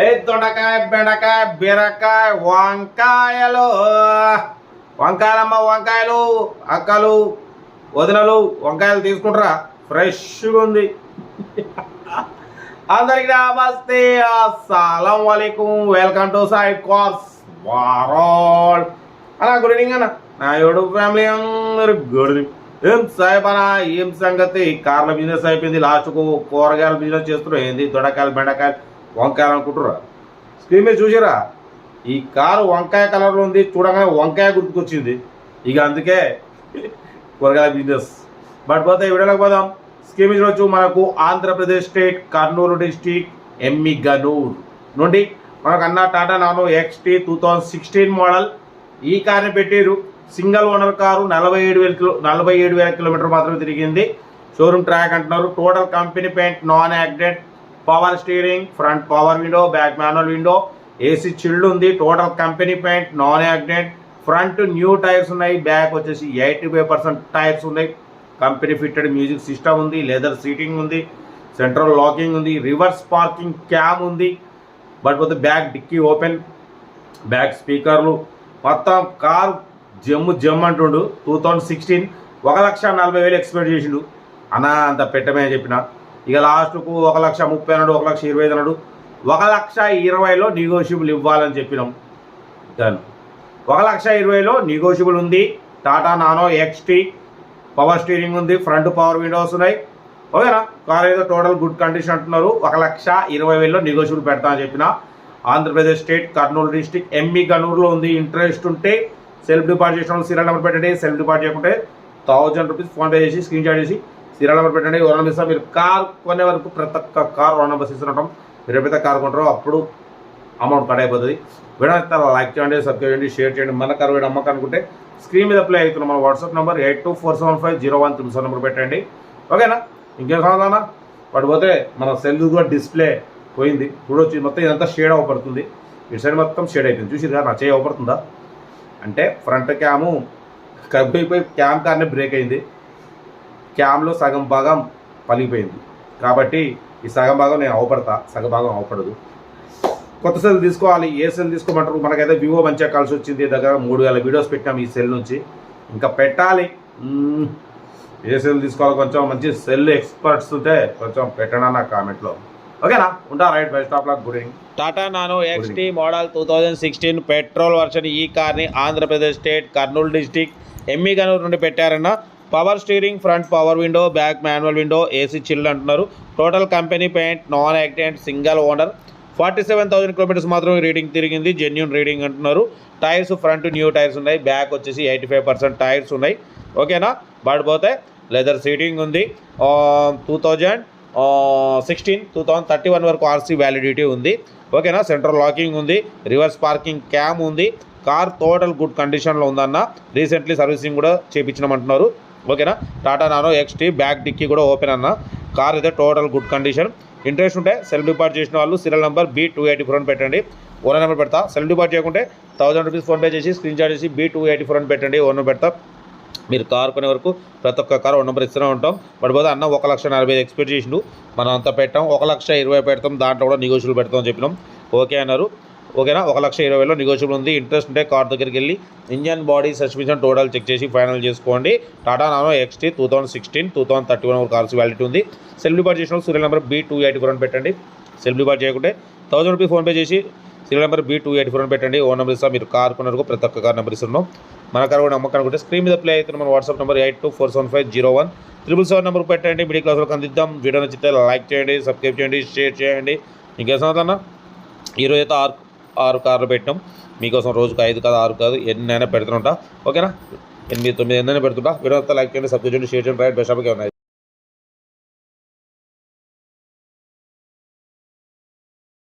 దొండకాయ బెండకాయ బీరకాయ వంకాయలు వంకాయలమ్మ వంకాయలు అక్కలు వదినలు వంకాయలు తీసుకుంటారా ఫ్రెష్గా ఉంది. అందరికి నమస్తే, అస్సలం వాలేకుం, వెల్కమ్ టు సైడ్ కోర్స్ వారాల్ అలా గుడ్ ఈవినింగ్ అన్న. నా యూట్యూబ్ ఫ్యామిలీ అందరు గుడ్ ఈవినింగ్. ఏం సాహెబ్ అన్న, ఏం సంగతి? కార్ల బిజినెస్ అయిపోయింది, లాస్ట్కు కూరగాయల బిజినెస్ చేస్తున్నారు. ఏంది దొండకాయలు బెండకాయలు వంకాయలు అనుకుంటురా? స్క్రీన్ మీద చూసిరా, ఈ కారు వంకాయ కలర్లో ఉంది, చూడగానే వంకాయ గుర్తుకొచ్చింది. ఇక అందుకే కూరగాయల బిజినెస్. బట్ పోతే వీడియోలోకి పోదాం. స్క్రీన్ మీద చూడొచ్చు, మనకు ఆంధ్రప్రదేశ్ స్టేట్ కర్నూలు డిస్టిక్ ఎమ్మిగనూర్ నుండి మనకు అన్న టాటా నానో XT 2016 మోడల్ ఈ కార్ని పెట్టారు. సింగిల్ ఓనర్ కారు, 47,000 కిలోమీటర్ మాత్రమే తిరిగింది. షోరూమ్ ట్రాక్ అంటున్నారు. Total company paint, non accident, power steering, front power window, back manual window, AC chilled ఉంది. Total company paint, non accident, front new tyres ఉన్నాయి, back వచ్చేసి 85% tyres ఉన్నాయి. Company fitted music system ఉంది, leather seating ఉంది, central locking ఉంది, reverse parking cam ఉంది. But పోతే back dicky open, back స్పీకర్లు, మొత్తం కార్ జమ్ అంటుండు. 2016 1,40,000 ఎక్స్పెక్ట్ చేసిండు అన్న, అంత పెట్టమే చెప్పిన. ఇక లాస్ట్కు 1,30,000 అన్నాడు, 1,25,000 అన్నాడు. 1,20,000లో నెగోషియబుల్ ఇవ్వాలని చెప్పినాం. దాన్ని 1,20,000లో నెగోషియబుల్ ఉంది. Tata Nano XT, power steering ఉంది, ఫ్రంట్ పవర్ విండోస్ ఉన్నాయి. ఓకేనా? కార్ ఏదో టోటల్ గుడ్ కండిషన్ అంటున్నారు. 1,20,000లో నెగోషియబుల్ పెడతా అని చెప్పిన. ఆంధ్రప్రదేశ్ స్టేట్ కర్నూలు డిస్టిక్ ఎమ్మిగనూరులో ఉంది. ఇంట్రెస్ట్ ఉంటే సెల్ఫ్ డిపాజిట్ చేసిన సీరియల్ నెంబర్ పెట్టండి. సెల్ఫ్ డిపాజిట్ చేయకుంటే 1000 రూపీస్ ఫోన్పే చేసి స్క్రీన్ షాట్ చేసి సీరియల్ నెంబర్ పెట్టండి. ఓన్ నెంబర్ ఇస్తాం. మీరు కార్ కొనే వరకు ప్రతి ఒక్క కార్ ఓన్ నెంబర్స్ ఇస్తుంటాం. మీరు ఎప్పుడైతే కార్ కొంటారో అప్పుడు అమౌంట్ కట్ అయిపోతుంది. వీడియో లైక్ చేయండి, సబ్స్క్రైబ్ చేయండి, షేర్ చేయండి. మన కార్ వీడియో అమ్మకం అనుకుంటే స్క్రీన్ మీద అప్లై అవుతున్నాం. మన వాట్సాప్ నెంబర్ 82475013 నెంబర్ పెట్టండి. ఓకేనా? ఇంకేం సమాధానా? వాటి పోతే మన సెల్ కూడా డిస్ప్లే పోయింది. చూడొచ్చు, మొత్తం ఇదంతా షేడ్ అవపడుతుంది. ఇటు సైడ్ మొత్తం షేడ్ అయిపోయింది. చూసిరా, నా చేయి అవపడుతుందా అంటే ఫ్రంట్ క్యాము కబ్బైపోయి క్యామ్ కార్నే బ్రేక్ అయింది. క్యామ్లో సగం భాగం పలిగిపోయింది. కాబట్టి ఈ సగం భాగం నేను అవపడతా, సగం భాగం అవపడదు. కొత్త సెల్ తీసుకోవాలి. ఏ సెల్ తీసుకోమంటారు? మనకైతే వివో మంచిగా కలిసి వచ్చింది. దగ్గర 3,000 వీడియోస్ పెట్టాం ఈ సెల్ నుంచి. ఇంకా పెట్టాలి. ఏ సెల్ తీసుకోవాలి? కొంచెం మంచి సెల్ ఎక్స్పర్ట్స్ ఉంటే కొంచెం పెట్టండి నా కామెంట్లో. ఓకేనా? ఉంటా. Right, bye stop lock. Good evening. Tata Nano XT model 2016 petrol version ఈ కార్ని ఆంధ్రప్రదేశ్ స్టేట్ కర్నూలు డిస్టిక్ ఎమ్మిగనూరు నుండి పెట్టారన్న. Power steering, front power window, back manual window, AC chilled అంటున్నారు. Total company paint, non accident, single owner, 47,000 kilometres మాత్రం reading తిరిగింది. Genuine reading అంటున్నారు. Tyres front new tyres ఉన్నాయి, back వచ్చేసి 85% టైర్స్ ఉన్నాయి. ఓకేనా? పడిపోతే లెదర్ సీటింగ్ ఉంది. 2016 2031 వరకు RC వ్యాలిడిటీ ఉంది. ఓకేనా? సెంట్రల్ లాకింగ్ ఉంది, రివర్స్ పార్కింగ్ క్యామ్ ఉంది. కార్ టోటల్ గుడ్ కండిషన్లో ఉందన్న. రీసెంట్లీ సర్వీసింగ్ కూడా చేయించినామంటున్నారు. ఓకేనా? Tata Nano XT back dicky కూడా ఓపెన్ అన్న. కార్ అయితే టోటల్ గుడ్ కండిషన్. ఇంట్రెస్ట్ ఉంటే సెల్ఫ్ డిపాజిట్ చేసిన వాళ్ళు సీరియల్ నెంబర్ B284 అని పెట్టండి. ఓనర్ నెంబర్ పెడతా. సెల్ఫ్ డిపాజిట్ చేయకుంటే 1000 రూపీస్ ఫోన్పే చేసి స్క్రీన్ షాట్ చేసి B284 అని పెట్టండి. ఓనర్ పెడతా. మీరు కార్ కొనే వరకు ప్రతి ఒక్క కార్ ఓన్ నెంబర్ ఇస్తూనే ఉంటాం. పడిపోతే అన్న 1,40,000 ఎక్స్పెక్ట్ చేసిండు. మనం అంతా పెట్టాం. 1,20,000 పెడతాం. దాంట్లో కూడా నెగోషియబుల్ పెడతాం అని చెప్పినాం. ఓకే అన్నారు. ఓకేనా? 1,20,000లో నెగోషియబుల్ ఉంది. ఇంట్రెస్ట్ ఉంటే కార్ దగ్గరికి వెళ్ళి engine, body, suspension total check చేసి ఫైనల్ చేసుకోండి. టాటా నానో XT 2016 2031 వరకు కార్స్ వ్యాలిటీ ఉంది. సెల్ఫ్ డిపాజిట్ చేసిన సీరియల్ నెంబర్ B284 అని పెట్టండి. సెల్ఫ్ డిపాజిట్ చేయకుంటే 1000 రూపీస్ ఫోన్పే చేసి సీరియల్ నెంబర్ B284 అని పెట్టండి. ఓన్ నెంబర్ ఇస్తా. మీరు కార్ కొనరకు ప్రతి ఒక్క కార్ నెంబర్ ఇస్తున్నాం. మన కార్ కూడా నమ్మకం అనుకుంటే స్క్రీన్ మీద ప్లే అవుతున్న మన వాట్సాప్ నెంబర్ 8247501377 నెంబర్ పెట్టండి. మిడిల్ క్లాస్ వాళ్ళకి అందిద్దాం. వీడియో నచ్చితే లైక్ చేయండి, సబ్స్క్రైబ్ చేయండి, షేర్ చేయండి. ఇంకేం సంగతన్నా? ఈరోజు అయితే 6 కార్లు పెట్టినాం మీకోసం. రోజుకు 5 కాదు 6 కాదు ఎన్నైనా పెడుతుంటా. ఓకేనా? 8, 9 ఎన్నైనా పెడుతుంటా. వీడియో లైక్ చేయండి, సబ్స్క్రైబ్ చేయండి, షేర్ చేయండి. రైట్, బెస్ట్ ఆఫ్ ఉన్నాయి.